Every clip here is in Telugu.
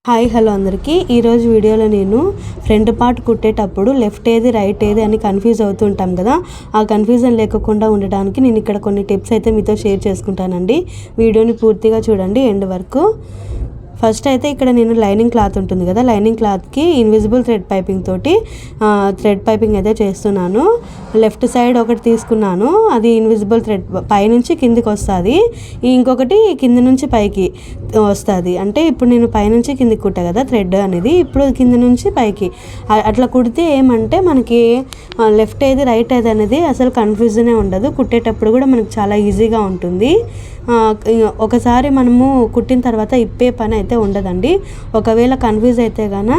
హాయ్ హలో అందరికీ ఈరోజు వీడియోలో నేను ఫ్రంట్ పార్ట్ కుట్టేటప్పుడు లెఫ్ట్ ఏది రైట్ ఏది అని కన్ఫ్యూజ్ అవుతుంటాం కదా. ఆ కన్ఫ్యూజన్ లేకుండా ఉండడానికి నేను ఇక్కడ కొన్ని టిప్స్ అయితే మీతో షేర్ చేసుకుంటానండి. వీడియోని పూర్తిగా చూడండి ఎండ్ వరకు. ఫస్ట్ అయితే ఇక్కడ నేను లైనింగ్ క్లాత్ ఉంటుంది కదా, లైనింగ్ క్లాత్కి ఇన్విజిబుల్ థ్రెడ్ పైపింగ్ తోటి థ్రెడ్ పైపింగ్ అయితే చేస్తున్నాను. లెఫ్ట్ సైడ్ ఒకటి తీసుకున్నాను, అది ఇన్విజిబుల్ థ్రెడ్ పైనుంచి కిందికి వస్తుంది, ఇంకొకటి కింద నుంచి పైకి వస్తుంది. అంటే ఇప్పుడు నేను పైనుంచి కిందికి కుట్టా కదా థ్రెడ్ అనేది, ఇప్పుడు కింద నుంచి పైకి అట్లా కుడితే ఏమంటే మనకి లెఫ్ట్ ఏది రైట్ ఏది అనేది అసలు కన్ఫ్యూజనే ఉండదు. కుట్టేటప్పుడు కూడా మనకు చాలా ఈజీగా ఉంటుంది. ఒకసారి మనము కుట్టిన తర్వాత ఇప్పే పని అయితే ఉండదండి. ఒకవేళ కన్ఫ్యూజ్ అయితే గాన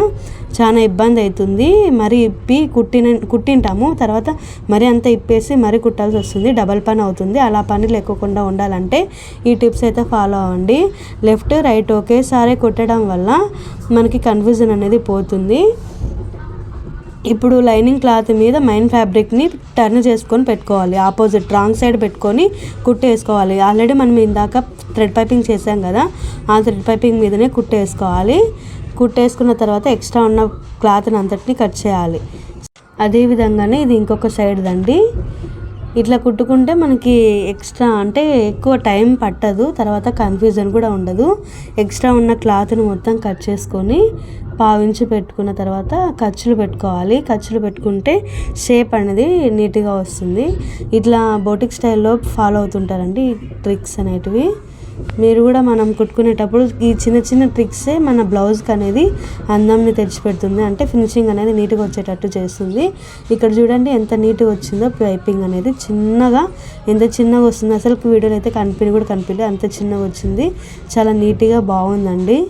చాలా ఇబ్బంది అవుతుంది. మరి ఇప్పి కుట్టింటాము తర్వాత మరి అంత ఇప్పేసి మరి కుట్టాల్సి వస్తుంది, డబల్ పని అవుతుంది. అలా పని లేకుండా ఉండాలంటే ఈ టిప్స్ అయితే ఫాలో అవ్వండి. లెఫ్ట్ రైట్ ఒకేసారి కుట్టడం వల్ల మనకి కన్ఫ్యూజన్ అనేది పోతుంది. ఇప్పుడు లైనింగ్ క్లాత్ మీద మైన్ ఫ్యాబ్రిక్ని టర్న్ చేసుకొని పెట్టుకోవాలి, ఆపోజిట్ రాంగ్ సైడ్ పెట్టుకొని కుట్టేసుకోవాలి. ఆల్రెడీ మనం ఇందాక థ్రెడ్ పైపింగ్ చేసాం కదా, ఆ థ్రెడ్ పైపింగ్ మీదనే కుట్టేసుకోవాలి. కుట్టేసుకున్న తర్వాత ఎక్స్ట్రా ఉన్న క్లాత్ని అంతటిని కట్ చేయాలి. అదేవిధంగానే ఇది ఇంకొక సైడ్ దండి. ఇట్లా కుట్టుకుంటే మనకి ఎక్స్ట్రా అంటే ఎక్కువ టైం పట్టదు, తర్వాత కన్ఫ్యూజన్ కూడా ఉండదు. ఎక్స్ట్రా ఉన్న క్లాత్ని మొత్తం కట్ చేసుకొని పావించి పెట్టుకున్న తర్వాత ఖర్చులు పెట్టుకోవాలి. ఖర్చులు పెట్టుకుంటే షేప్ అనేది నీట్గా వస్తుంది. ఇట్లా బోటిక్ స్టైల్లో ఫాలో అవుతుంటారండి ఈ ట్రిక్స్ అనేటివి. మీరు కూడా మనం కుట్టుకునేటప్పుడు ఈ చిన్న చిన్న ట్రిక్సే మన బ్లౌజ్కి అనేది అందంని తెచ్చిపెడుతుంది, అంటే ఫినిషింగ్ అనేది నీట్గా వచ్చేటట్టు చేస్తుంది. ఇక్కడ చూడండి ఎంత నీట్గా వచ్చిందో పైపింగ్ అనేది, చిన్నగా ఎంత చిన్నగా వస్తుంది అసలు వీడియోలో అయితే కనిపించలేదు, అంత చిన్నగా వచ్చింది. చాలా నీట్గా బాగుందండి.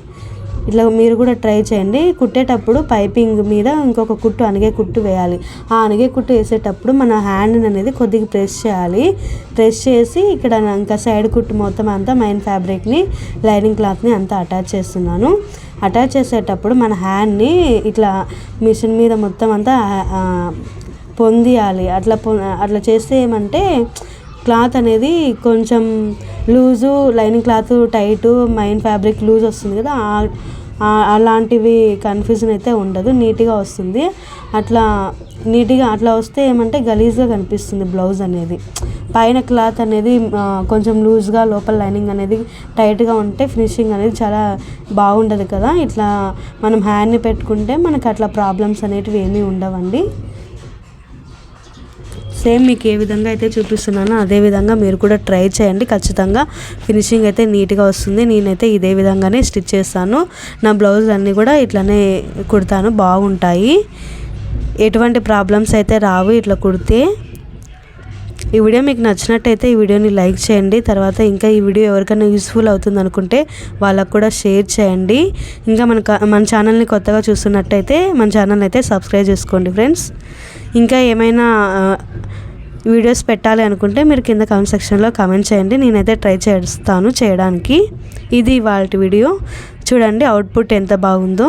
ఇట్లా మీరు కూడా ట్రై చేయండి. కుట్టేటప్పుడు పైపింగ్ మీద ఇంకొక కుట్టు అనిగే కుట్టు వేయాలి. ఆ అనిగే కుట్టు వేసేటప్పుడు మన హ్యాండ్ అనేది కొద్దిగా ప్రెస్ చేయాలి. ప్రెస్ చేసి ఇక్కడ ఇంకా సైడ్ కుట్టు మొత్తం అంతా మైన్ ఫ్యాబ్రిక్ని లైనింగ్ క్లాత్ని అంతా అటాచ్ చేస్తున్నాను. అటాచ్ చేసేటప్పుడు మన హ్యాండ్ని ఇట్లా మిషన్ మీద మొత్తం అంతా పొందియాలి. అట్లా చేస్తే ఏమంటే క్లాత్ అనేది కొంచెం loose, lining cloth tight, main fabric loose వస్తుంది కదా, అలాంటివి కన్ఫ్యూజన్ అయితే ఉండదు, నీట్గా వస్తుంది. అట్లా వస్తే ఏమంటే గలీజ్గా కనిపిస్తుంది బ్లౌజ్ అనేది. పైన క్లాత్ అనేది కొంచెం లూజ్గా, లోపల లైనింగ్ అనేది టైట్గా ఉంటే ఫినిషింగ్ అనేది చాలా బాగుండదు కదా. ఇట్లా మనం హ్యాండ్ని పెట్టుకుంటే మనకు అట్లా ప్రాబ్లమ్స్ అనేటివి ఏమీ ఉండవండి. సేమ్ మీకు ఏ విధంగా అయితే చూపిస్తున్నానో అదే విధంగా మీరు కూడా ట్రై చేయండి, ఖచ్చితంగా ఫినిషింగ్ అయితే నీట్గా వస్తుంది. నేనైతే ఇదే విధంగానే స్టిచ్ చేస్తాను. నా బ్లౌజ్ అన్నీ కూడా ఇట్లానే కుడతాను, బాగుంటాయి, ఎటువంటి ప్రాబ్లమ్స్ అయితే రావు ఇట్లా కుడితే. ఈ వీడియో మీకు నచ్చినట్టయితే ఈ వీడియోని లైక్ చేయండి. తర్వాత ఇంకా ఈ వీడియో ఎవరికైనా యూస్ఫుల్ అవుతుంది అనుకుంటే వాళ్ళకు కూడా షేర్ చేయండి. ఇంకా మన ఛానల్ని కొత్తగా చూస్తున్నట్టయితే మన ఛానల్ అయితే సబ్స్క్రైబ్ చేసుకోండి ఫ్రెండ్స్. ఇంకా ఏమైనా వీడియోస్ పెట్టాలి అనుకుంటే మీరు కింద కామెంట్ సెక్షన్లో కామెంట్ చేయండి, నేనైతే ట్రై చేస్తాను చేయడానికి. ఇది ఇవాల్టి వీడియో. చూడండి అవుట్పుట్ ఎంత బాగుందో.